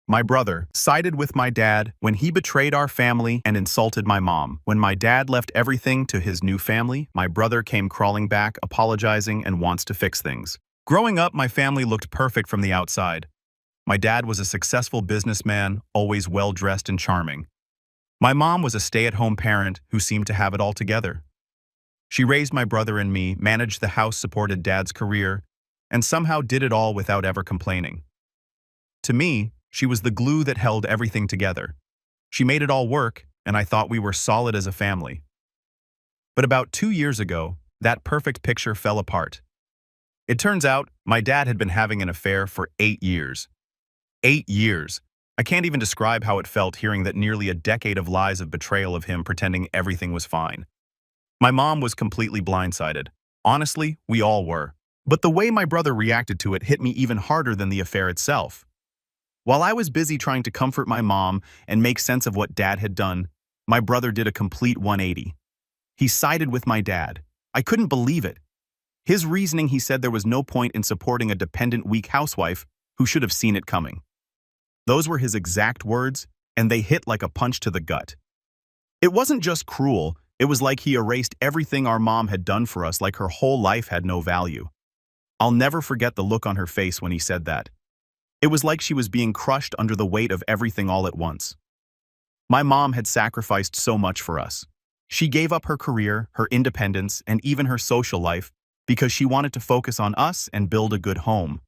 My brother sided with my dad when he betrayed our family and insulted my mom. When my dad left everything to his new family, my brother came crawling back, apologizing and wants to fix things. Growing up, my family looked perfect from the outside. My dad was a successful businessman, always well-dressed and charming. My mom was a stay-at-home parent who seemed to have it all together. She raised my brother and me, managed the house, supported dad's career, and somehow did it all without ever complaining. To me, she was the glue that held everything together. She made it all work, and I thought we were solid as a family. But about 2 years ago, that perfect picture fell apart. It turns out my dad had been having an affair for 8 years. 8 years. I can't even describe how it felt hearing that nearly a decade of lies of betrayal of him pretending everything was fine. My mom was completely blindsided. Honestly, we all were. But the way my brother reacted to it hit me even harder than the affair itself. While I was busy trying to comfort my mom and make sense of what dad had done, my brother did a complete 180. He sided with my dad. I couldn't believe it. His reasoning, he said there was no point in supporting a dependent, weak housewife who should have seen it coming. Those were his exact words, and they hit like a punch to the gut. It wasn't just cruel, it was like he erased everything our mom had done for us, like her whole life had no value. I'll never forget the look on her face when he said that. It was like she was being crushed under the weight of everything all at once. My mom had sacrificed so much for us. She gave up her career, her independence, and even her social life because she wanted to focus on us and build a good home.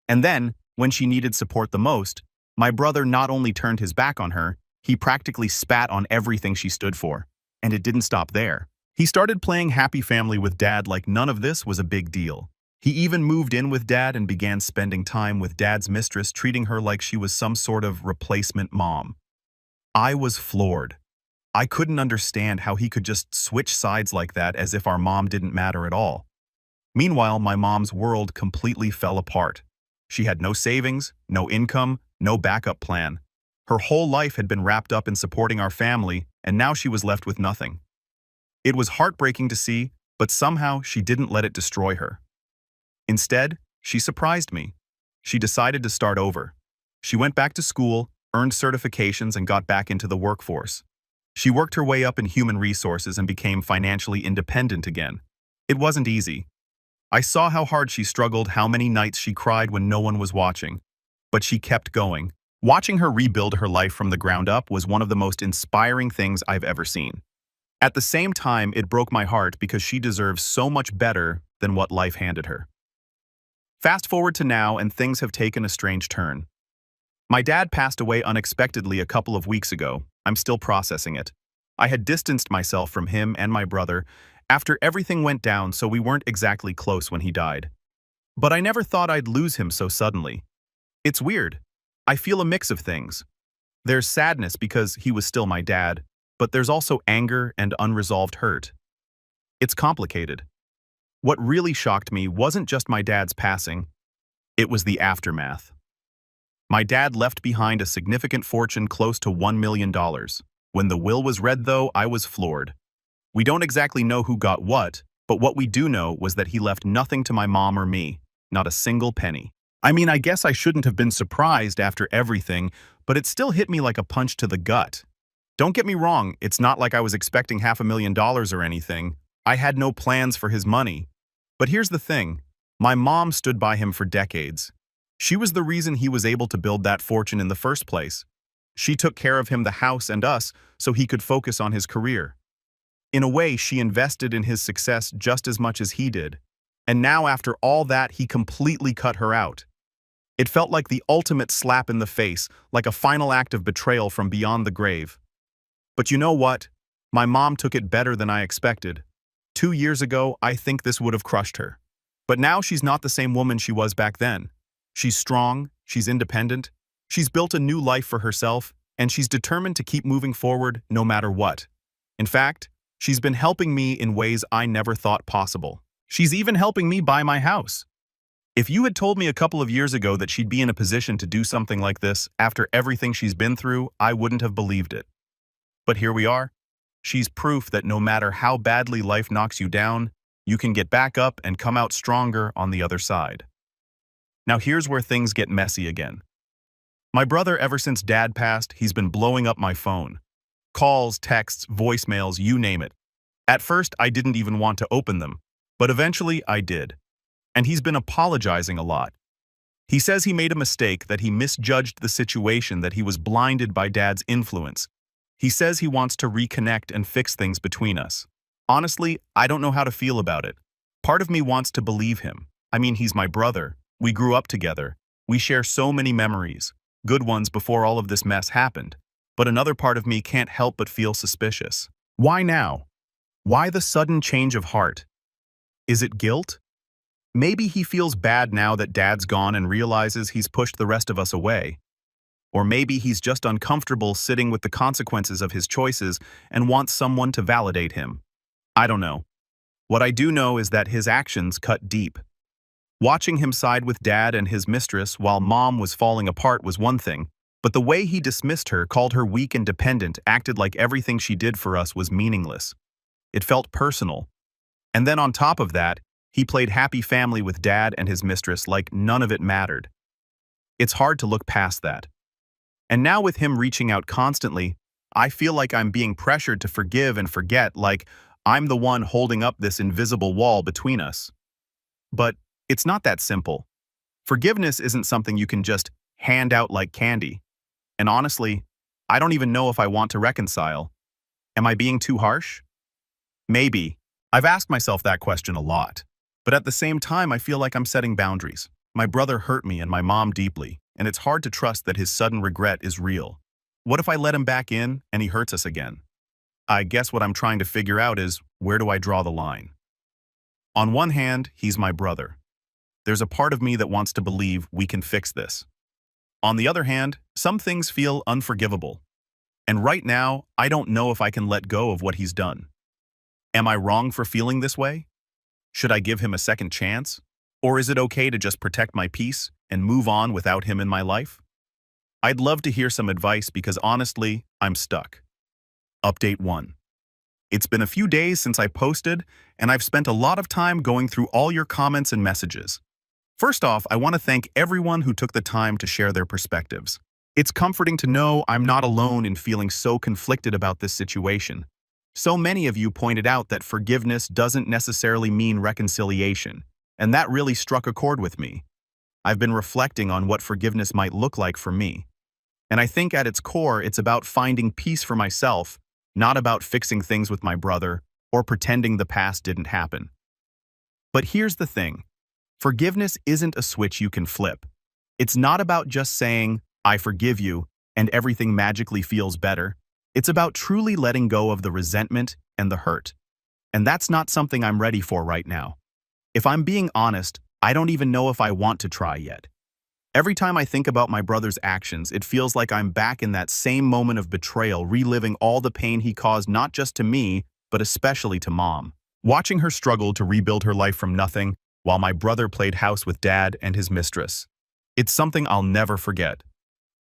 And then, when she needed support the most, my brother not only turned his back on her, he practically spat on everything she stood for. And it didn't stop there. He started playing happy family with dad like none of this was a big deal. He even moved in with dad and began spending time with dad's mistress, treating her like she was some sort of replacement mom. I was floored. I couldn't understand how he could just switch sides like that as if our mom didn't matter at all. Meanwhile, my mom's world completely fell apart. She had no savings, no income, no backup plan. Her whole life had been wrapped up in supporting our family, and now she was left with nothing. It was heartbreaking to see, but somehow she didn't let it destroy her. Instead, she surprised me. She decided to start over. She went back to school, earned certifications, and got back into the workforce. She worked her way up in human resources and became financially independent again. It wasn't easy. I saw how hard she struggled, how many nights she cried when no one was watching. But she kept going. Watching her rebuild her life from the ground up was one of the most inspiring things I've ever seen. At the same time, it broke my heart because she deserves so much better than what life handed her. Fast forward to now, and things have taken a strange turn. My dad passed away unexpectedly a couple of weeks ago. I'm still processing it. I had distanced myself from him and my brother after everything went down, so we weren't exactly close when he died. But I never thought I'd lose him so suddenly. It's weird. I feel a mix of things. There's sadness because he was still my dad, but there's also anger and unresolved hurt. It's complicated. What really shocked me wasn't just my dad's passing, it was the aftermath. My dad left behind a significant fortune, close to $1 million. When the will was read, though, I was floored. We don't exactly know who got what, but what we do know was that he left nothing to my mom or me, not a single penny. I mean, I guess I shouldn't have been surprised after everything, but it still hit me like a punch to the gut. Don't get me wrong, it's not like I was expecting $500,000 or anything. I had no plans for his money. But here's the thing, my mom stood by him for decades. She was the reason he was able to build that fortune in the first place. She took care of him, the house, and us, so he could focus on his career. In a way, she invested in his success just as much as he did. And now, after all that, he completely cut her out. It felt like the ultimate slap in the face, like a final act of betrayal from beyond the grave. But you know what? My mom took it better than I expected. 2 years ago, I think this would have crushed her. But now she's not the same woman she was back then. She's strong, she's independent, she's built a new life for herself, and she's determined to keep moving forward no matter what. In fact, she's been helping me in ways I never thought possible. She's even helping me buy my house. If you had told me a couple of years ago that she'd be in a position to do something like this after everything she's been through, I wouldn't have believed it. But here we are. She's proof that no matter how badly life knocks you down, you can get back up and come out stronger on the other side. Now here's where things get messy again. My brother, ever since Dad passed, he's been blowing up my phone. Calls, texts, voicemails, you name it. At first, I didn't even want to open them, but eventually I did. And he's been apologizing a lot. He says he made a mistake, that he misjudged the situation, that he was blinded by Dad's influence. He says he wants to reconnect and fix things between us. Honestly, I don't know how to feel about it. Part of me wants to believe him. I mean, he's my brother. We grew up together. We share so many memories, good ones before all of this mess happened. But another part of me can't help but feel suspicious. Why now? Why the sudden change of heart? Is it guilt? Maybe he feels bad now that Dad's gone and realizes he's pushed the rest of us away. Or maybe he's just uncomfortable sitting with the consequences of his choices and wants someone to validate him. I don't know. What I do know is that his actions cut deep. Watching him side with Dad and his mistress while Mom was falling apart was one thing, but the way he dismissed her, called her weak and dependent, acted like everything she did for us was meaningless. It felt personal. And then on top of that, he played happy family with Dad and his mistress like none of it mattered. It's hard to look past that. And now with him reaching out constantly, I feel like I'm being pressured to forgive and forget, like I'm the one holding up this invisible wall between us. But it's not that simple. Forgiveness isn't something you can just hand out like candy. And honestly, I don't even know if I want to reconcile. Am I being too harsh? Maybe. I've asked myself that question a lot. But at the same time, I feel like I'm setting boundaries. My brother hurt me and my mom deeply, and it's hard to trust that his sudden regret is real. What if I let him back in and he hurts us again? I guess what I'm trying to figure out is, where do I draw the line? On one hand, he's my brother. There's a part of me that wants to believe we can fix this. On the other hand, some things feel unforgivable. And right now, I don't know if I can let go of what he's done. Am I wrong for feeling this way? Should I give him a second chance? Or is it okay to just protect my peace and move on without him in my life? I'd love to hear some advice because honestly, I'm stuck. Update 1. It's been a few days since I posted, and I've spent a lot of time going through all your comments and messages. First off, I want to thank everyone who took the time to share their perspectives. It's comforting to know I'm not alone in feeling so conflicted about this situation. So many of you pointed out that forgiveness doesn't necessarily mean reconciliation, and that really struck a chord with me. I've been reflecting on what forgiveness might look like for me. And I think at its core, it's about finding peace for myself, not about fixing things with my brother or pretending the past didn't happen. But here's the thing. Forgiveness isn't a switch you can flip. It's not about just saying, I forgive you, and everything magically feels better. It's about truly letting go of the resentment and the hurt. And that's not something I'm ready for right now. If I'm being honest, I don't even know if I want to try yet. Every time I think about my brother's actions, it feels like I'm back in that same moment of betrayal, reliving all the pain he caused not just to me, but especially to Mom. Watching her struggle to rebuild her life from nothing, while my brother played house with Dad and his mistress. It's something I'll never forget.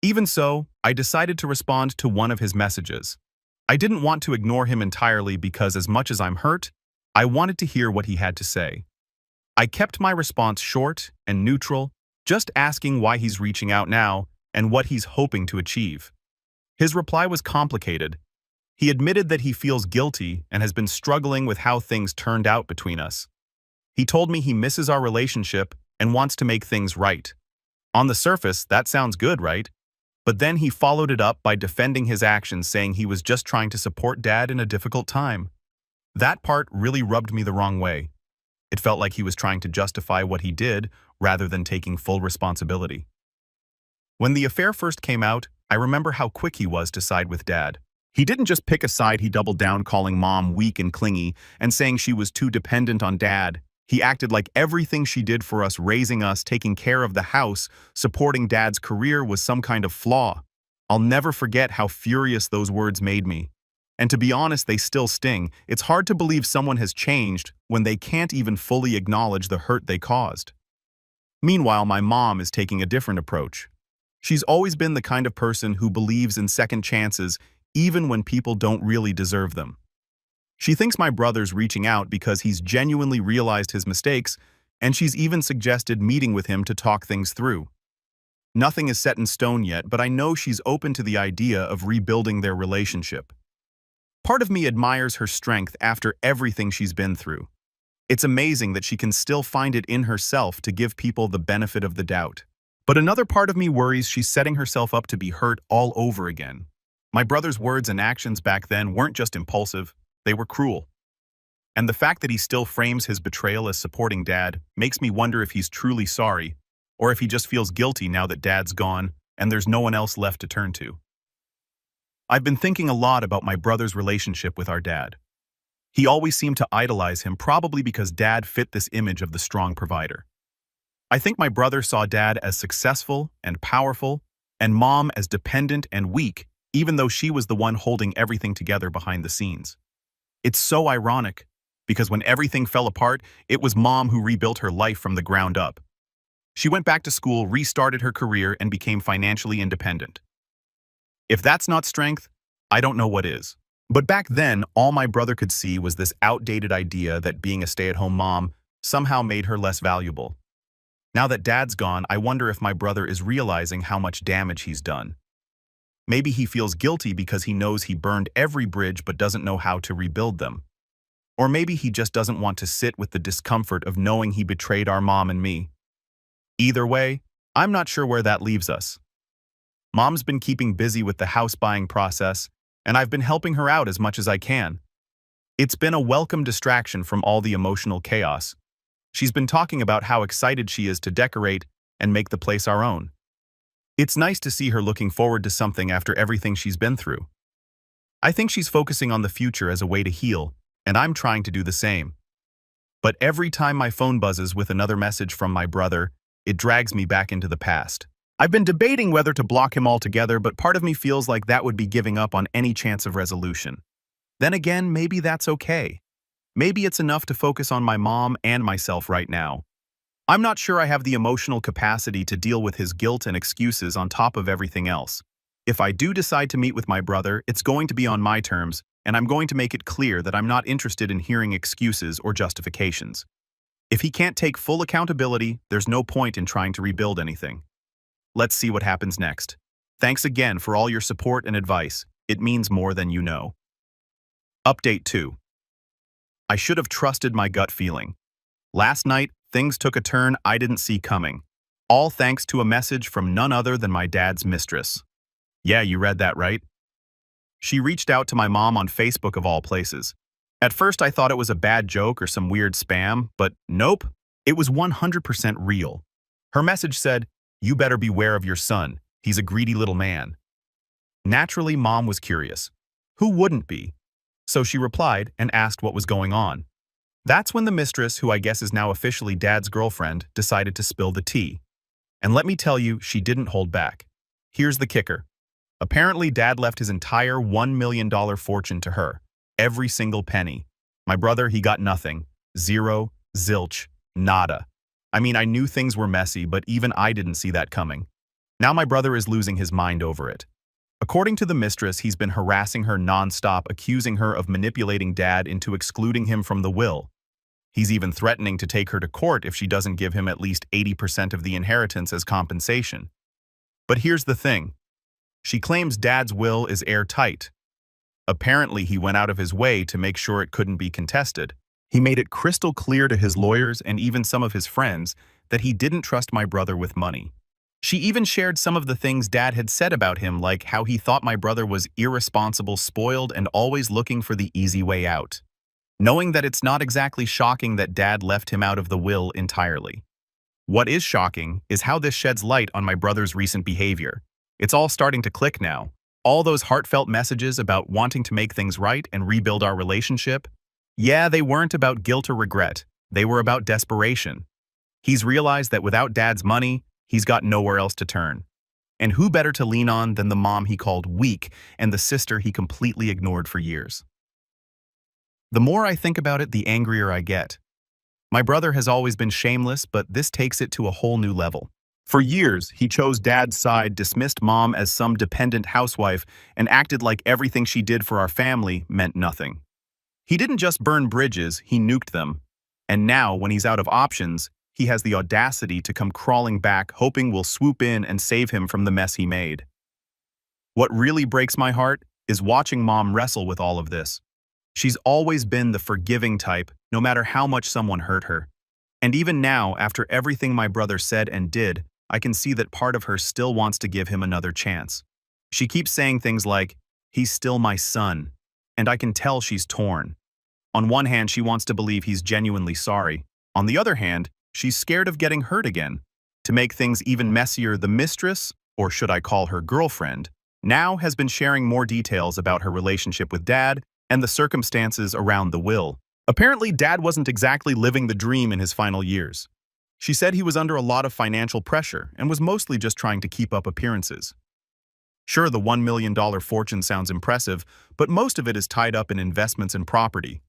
Even so, I decided to respond to one of his messages. I didn't want to ignore him entirely because as much as I'm hurt, I wanted to hear what he had to say. I kept my response short and neutral, just asking why he's reaching out now and what he's hoping to achieve. His reply was complicated. He admitted that he feels guilty and has been struggling with how things turned out between us. He told me he misses our relationship and wants to make things right. On the surface, that sounds good, right? But then he followed it up by defending his actions, saying he was just trying to support Dad in a difficult time. That part really rubbed me the wrong way. It felt like he was trying to justify what he did rather than taking full responsibility. When the affair first came out, I remember how quick he was to side with Dad. He didn't just pick a side, he doubled down, calling Mom weak and clingy and saying she was too dependent on Dad. He acted like everything she did for us, raising us, taking care of the house, supporting Dad's career, was some kind of flaw. I'll never forget how furious those words made me. And to be honest, they still sting. It's hard to believe someone has changed when they can't even fully acknowledge the hurt they caused. Meanwhile, my mom is taking a different approach. She's always been the kind of person who believes in second chances, even when people don't really deserve them. She thinks my brother's reaching out because he's genuinely realized his mistakes, and she's even suggested meeting with him to talk things through. Nothing is set in stone yet, but I know she's open to the idea of rebuilding their relationship. Part of me admires her strength after everything she's been through. It's amazing that she can still find it in herself to give people the benefit of the doubt. But another part of me worries she's setting herself up to be hurt all over again. My brother's words and actions back then weren't just impulsive, they were cruel. And the fact that he still frames his betrayal as supporting Dad makes me wonder if he's truly sorry, or if he just feels guilty now that Dad's gone and there's no one else left to turn to. I've been thinking a lot about my brother's relationship with our dad. He always seemed to idolize him, probably because Dad fit this image of the strong provider. I think my brother saw Dad as successful and powerful, and Mom as dependent and weak, even though she was the one holding everything together behind the scenes. It's so ironic, because when everything fell apart, it was Mom who rebuilt her life from the ground up. She went back to school, restarted her career, and became financially independent. If that's not strength, I don't know what is. But back then, all my brother could see was this outdated idea that being a stay-at-home mom somehow made her less valuable. Now that Dad's gone, I wonder if my brother is realizing how much damage he's done. Maybe he feels guilty because he knows he burned every bridge but doesn't know how to rebuild them. Or maybe he just doesn't want to sit with the discomfort of knowing he betrayed our mom and me. Either way, I'm not sure where that leaves us. Mom's been keeping busy with the house buying process, and I've been helping her out as much as I can. It's been a welcome distraction from all the emotional chaos. She's been talking about how excited she is to decorate and make the place our own. It's nice to see her looking forward to something after everything she's been through. I think she's focusing on the future as a way to heal, and I'm trying to do the same. But every time my phone buzzes with another message from my brother, it drags me back into the past. I've been debating whether to block him altogether, but part of me feels like that would be giving up on any chance of resolution. Then again, maybe that's okay. Maybe it's enough to focus on my mom and myself right now. I'm not sure I have the emotional capacity to deal with his guilt and excuses on top of everything else. If I do decide to meet with my brother, it's going to be on my terms, and I'm going to make it clear that I'm not interested in hearing excuses or justifications. If he can't take full accountability, there's no point in trying to rebuild anything. Let's see what happens next. Thanks again for all your support and advice. It means more than you know. Update 2. I should have trusted my gut feeling. Last night, things took a turn I didn't see coming. All thanks to a message from none other than my dad's mistress. Yeah, you read that right. She reached out to my mom on Facebook of all places. At first I thought it was a bad joke or some weird spam, but nope, it was 100% real. Her message said, "You better beware of your son. He's a greedy little man." Naturally, Mom was curious. Who wouldn't be? So she replied and asked what was going on. That's when the mistress, who I guess is now officially Dad's girlfriend, decided to spill the tea. And let me tell you, she didn't hold back. Here's the kicker. Apparently, Dad left his entire $1 million fortune to her. Every single penny. My brother, he got nothing. Zero, zilch, nada. I mean, I knew things were messy, but even I didn't see that coming. Now my brother is losing his mind over it. According to the mistress, he's been harassing her nonstop, accusing her of manipulating Dad into excluding him from the will. He's even threatening to take her to court if she doesn't give him at least 80% of the inheritance as compensation. But here's the thing. She claims Dad's will is airtight. Apparently, he went out of his way to make sure it couldn't be contested. He made it crystal clear to his lawyers and even some of his friends that he didn't trust my brother with money. She even shared some of the things Dad had said about him, like how he thought my brother was irresponsible, spoiled, and always looking for the easy way out. Knowing that it's not exactly shocking that Dad left him out of the will entirely. What is shocking is how this sheds light on my brother's recent behavior. It's all starting to click now. All those heartfelt messages about wanting to make things right and rebuild our relationship, yeah, they weren't about guilt or regret. They were about desperation. He's realized that without Dad's money, he's got nowhere else to turn. And who better to lean on than the mom he called weak and the sister he completely ignored for years? The more I think about it, the angrier I get. My brother has always been shameless, but this takes it to a whole new level. For years, he chose Dad's side, dismissed Mom as some dependent housewife, and acted like everything she did for our family meant nothing. He didn't just burn bridges, he nuked them. And now, when he's out of options, he has the audacity to come crawling back, hoping we'll swoop in and save him from the mess he made. What really breaks my heart is watching Mom wrestle with all of this. She's always been the forgiving type, no matter how much someone hurt her. And even now, after everything my brother said and did, I can see that part of her still wants to give him another chance. She keeps saying things like, "He's still my son," and I can tell she's torn. On one hand, she wants to believe he's genuinely sorry. On the other hand, she's scared of getting hurt again. To make things even messier, the mistress, or should I call her girlfriend, now has been sharing more details about her relationship with Dad and the circumstances around the will. Apparently, Dad wasn't exactly living the dream in his final years. She said he was under a lot of financial pressure and was mostly just trying to keep up appearances. Sure, the $1 million fortune sounds impressive, but most of it is tied up in investments and property.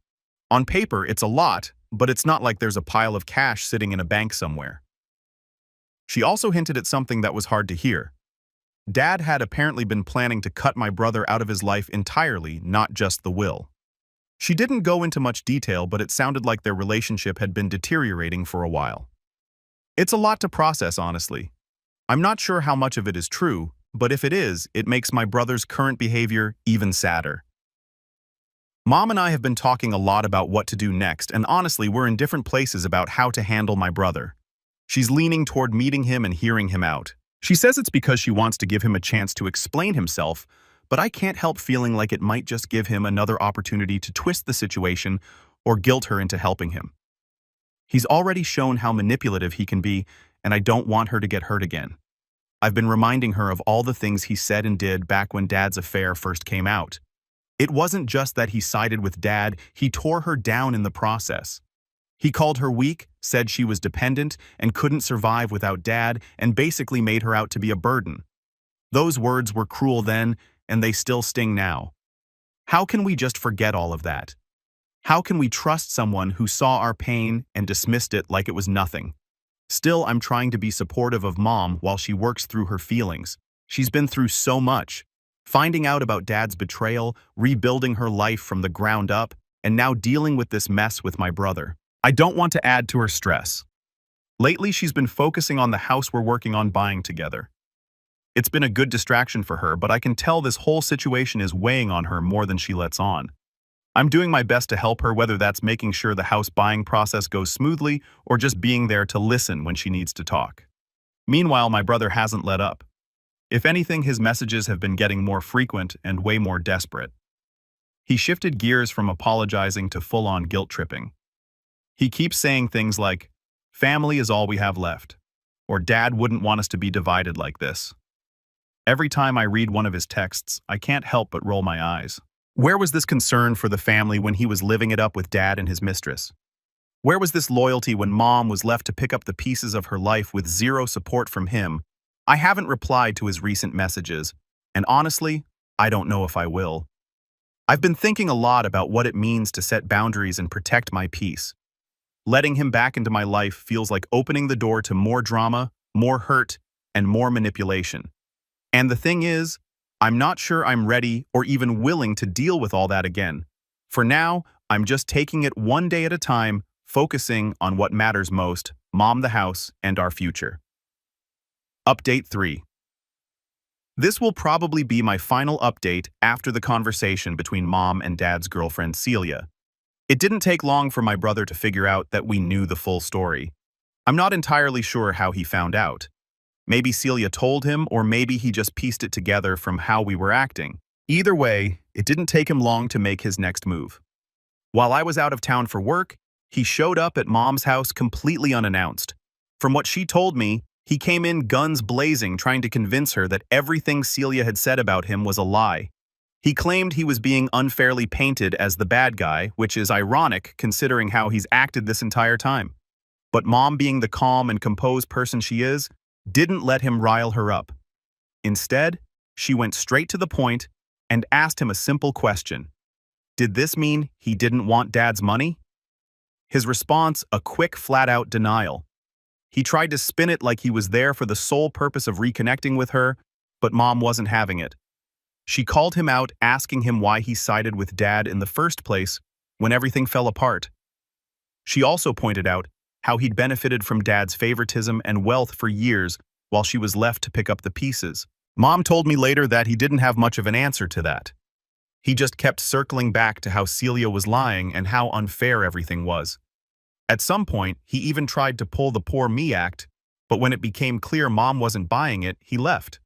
On paper, it's a lot, but it's not like there's a pile of cash sitting in a bank somewhere. She also hinted at something that was hard to hear. Dad had apparently been planning to cut my brother out of his life entirely, not just the will. She didn't go into much detail, but it sounded like their relationship had been deteriorating for a while. It's a lot to process, honestly. I'm not sure how much of it is true, but if it is, it makes my brother's current behavior even sadder. Mom and I have been talking a lot about what to do next, and honestly, we're in different places about how to handle my brother. She's leaning toward meeting him and hearing him out. She says it's because she wants to give him a chance to explain himself, but I can't help feeling like it might just give him another opportunity to twist the situation or guilt her into helping him. He's already shown how manipulative he can be, and I don't want her to get hurt again. I've been reminding her of all the things he said and did back when Dad's affair first came out. It wasn't just that he sided with Dad, he tore her down in the process. He called her weak, said she was dependent and couldn't survive without Dad, and basically made her out to be a burden. Those words were cruel then, and they still sting now. How can we just forget all of that? How can we trust someone who saw our pain and dismissed it like it was nothing? Still, I'm trying to be supportive of Mom while she works through her feelings. She's been through so much. Finding out about Dad's betrayal, rebuilding her life from the ground up, and now dealing with this mess with my brother. I don't want to add to her stress. Lately, she's been focusing on the house we're working on buying together. It's been a good distraction for her, but I can tell this whole situation is weighing on her more than she lets on. I'm doing my best to help her, whether that's making sure the house buying process goes smoothly or just being there to listen when she needs to talk. Meanwhile, my brother hasn't let up. If anything, his messages have been getting more frequent and way more desperate. He shifted gears from apologizing to full-on guilt-tripping. He keeps saying things like, "Family is all we have left," or "Dad wouldn't want us to be divided like this." Every time I read one of his texts, I can't help but roll my eyes. Where was this concern for the family when he was living it up with Dad and his mistress? Where was this loyalty when Mom was left to pick up the pieces of her life with zero support from him? I haven't replied to his recent messages, and honestly, I don't know if I will. I've been thinking a lot about what it means to set boundaries and protect my peace. Letting him back into my life feels like opening the door to more drama, more hurt, and more manipulation. And the thing is, I'm not sure I'm ready or even willing to deal with all that again. For now, I'm just taking it one day at a time, focusing on what matters most, Mom, the house, and our future. Update 3. This will probably be my final update after the conversation between Mom and Dad's girlfriend Celia. It didn't take long for my brother to figure out that we knew the full story. I'm not entirely sure how he found out. Maybe Celia told him, or maybe he just pieced it together from how we were acting. Either way, it didn't take him long to make his next move. While I was out of town for work, he showed up at Mom's house completely unannounced. From what she told me, he came in guns blazing, trying to convince her that everything Celia had said about him was a lie. He claimed he was being unfairly painted as the bad guy, which is ironic considering how he's acted this entire time. But Mom, being the calm and composed person she is, didn't let him rile her up. Instead, she went straight to the point and asked him a simple question. Did this mean he didn't want Dad's money? His response, a quick, flat-out denial. He tried to spin it like he was there for the sole purpose of reconnecting with her, but Mom wasn't having it. She called him out, asking him why he sided with Dad in the first place when everything fell apart. She also pointed out how he'd benefited from Dad's favoritism and wealth for years while she was left to pick up the pieces. Mom told me later that he didn't have much of an answer to that. He just kept circling back to how Celia was lying and how unfair everything was. At some point, he even tried to pull the poor me act, but when it became clear Mom wasn't buying it, he left.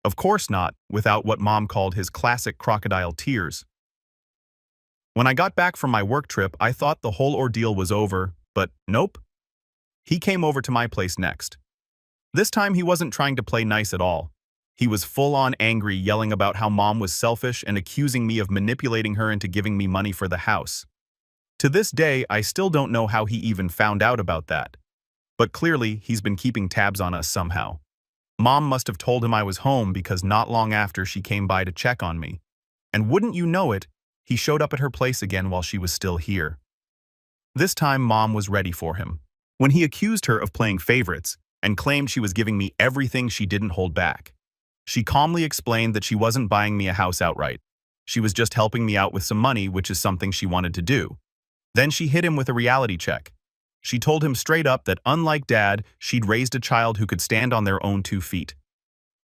Of course not, without what Mom called his classic crocodile tears. When I got back from my work trip, I thought the whole ordeal was over, but nope. He came over to my place next. This time he wasn't trying to play nice at all. He was full-on angry, yelling about how Mom was selfish and accusing me of manipulating her into giving me money for the house. To this day, I still don't know how he even found out about that. But clearly, he's been keeping tabs on us somehow. Mom must have told him I was home because not long after she came by to check on me. And wouldn't you know it, he showed up at her place again while she was still here. This time, Mom was ready for him. When he accused her of playing favorites and claimed she was giving me everything, she didn't hold back. She calmly explained that she wasn't buying me a house outright. She was just helping me out with some money, which is something she wanted to do. Then she hit him with a reality check. She told him straight up that unlike Dad, she'd raised a child who could stand on their own 2 feet.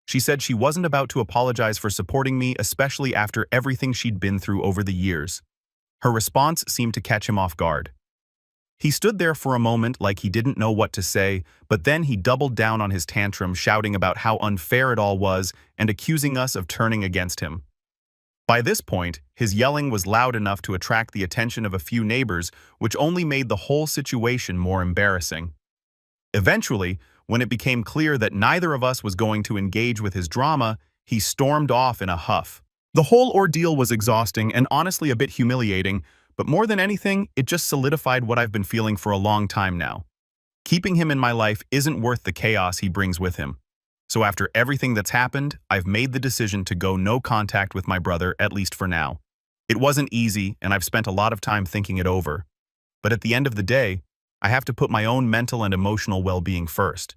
She said she wasn't about to apologize for supporting me, especially after everything she'd been through over the years. Her response seemed to catch him off guard. He stood there for a moment like he didn't know what to say, but then he doubled down on his tantrum, shouting about how unfair it all was and accusing us of turning against him. By this point, his yelling was loud enough to attract the attention of a few neighbors, which only made the whole situation more embarrassing. Eventually, when it became clear that neither of us was going to engage with his drama, he stormed off in a huff. The whole ordeal was exhausting and honestly a bit humiliating, but more than anything, it just solidified what I've been feeling for a long time now. Keeping him in my life isn't worth the chaos he brings with him. So after everything that's happened, I've made the decision to go no contact with my brother, at least for now. It wasn't easy, and I've spent a lot of time thinking it over. But at the end of the day, I have to put my own mental and emotional well-being first.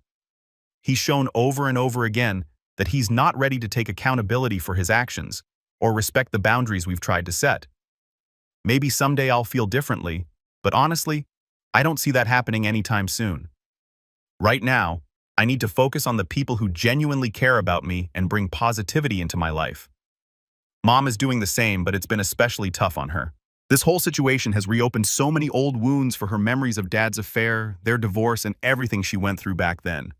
He's shown over and over again that he's not ready to take accountability for his actions or respect the boundaries we've tried to set. Maybe someday I'll feel differently, but honestly, I don't see that happening anytime soon. Right now, I need to focus on the people who genuinely care about me and bring positivity into my life. Mom is doing the same, but it's been especially tough on her. This whole situation has reopened so many old wounds for her memories of Dad's affair, their divorce, and everything she went through back then.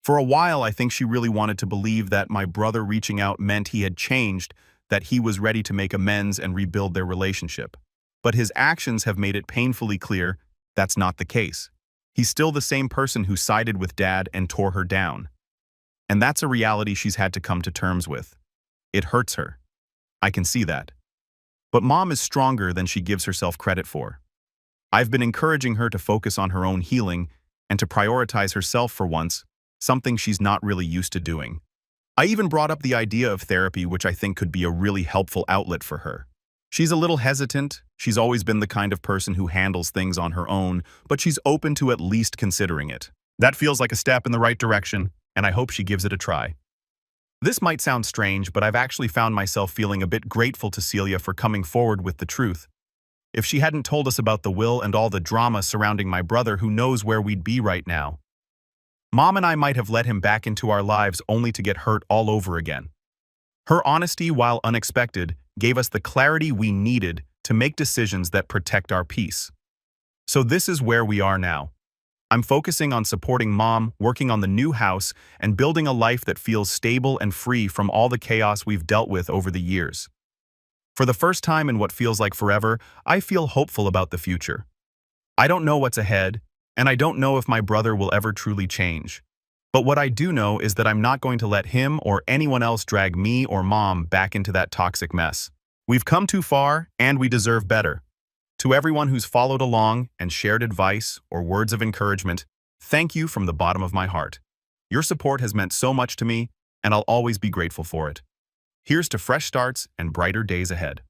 For a while, I think she really wanted to believe that my brother reaching out meant he had changed, that he was ready to make amends and rebuild their relationship. But his actions have made it painfully clear that's not the case. He's still the same person who sided with Dad and tore her down. And that's a reality she's had to come to terms with. It hurts her. I can see that. But Mom is stronger than she gives herself credit for. I've been encouraging her to focus on her own healing and to prioritize herself for once, something she's not really used to doing. I even brought up the idea of therapy, which I think could be a really helpful outlet for her. She's a little hesitant. She's always been the kind of person who handles things on her own, but she's open to at least considering it. That feels like a step in the right direction, and I hope she gives it a try. This might sound strange, but I've actually found myself feeling a bit grateful to Celia for coming forward with the truth. If she hadn't told us about the will and all the drama surrounding my brother, who knows where we'd be right now. Mom and I might have let him back into our lives only to get hurt all over again. Her honesty, while unexpected, gave us the clarity we needed to make decisions that protect our peace. So this is where we are now. I'm focusing on supporting Mom, working on the new house, and building a life that feels stable and free from all the chaos we've dealt with over the years. For the first time in what feels like forever, I feel hopeful about the future. I don't know what's ahead, and I don't know if my brother will ever truly change. But what I do know is that I'm not going to let him or anyone else drag me or Mom back into that toxic mess. We've come too far, and we deserve better. To everyone who's followed along and shared advice or words of encouragement, thank you from the bottom of my heart. Your support has meant so much to me, and I'll always be grateful for it. Here's to fresh starts and brighter days ahead.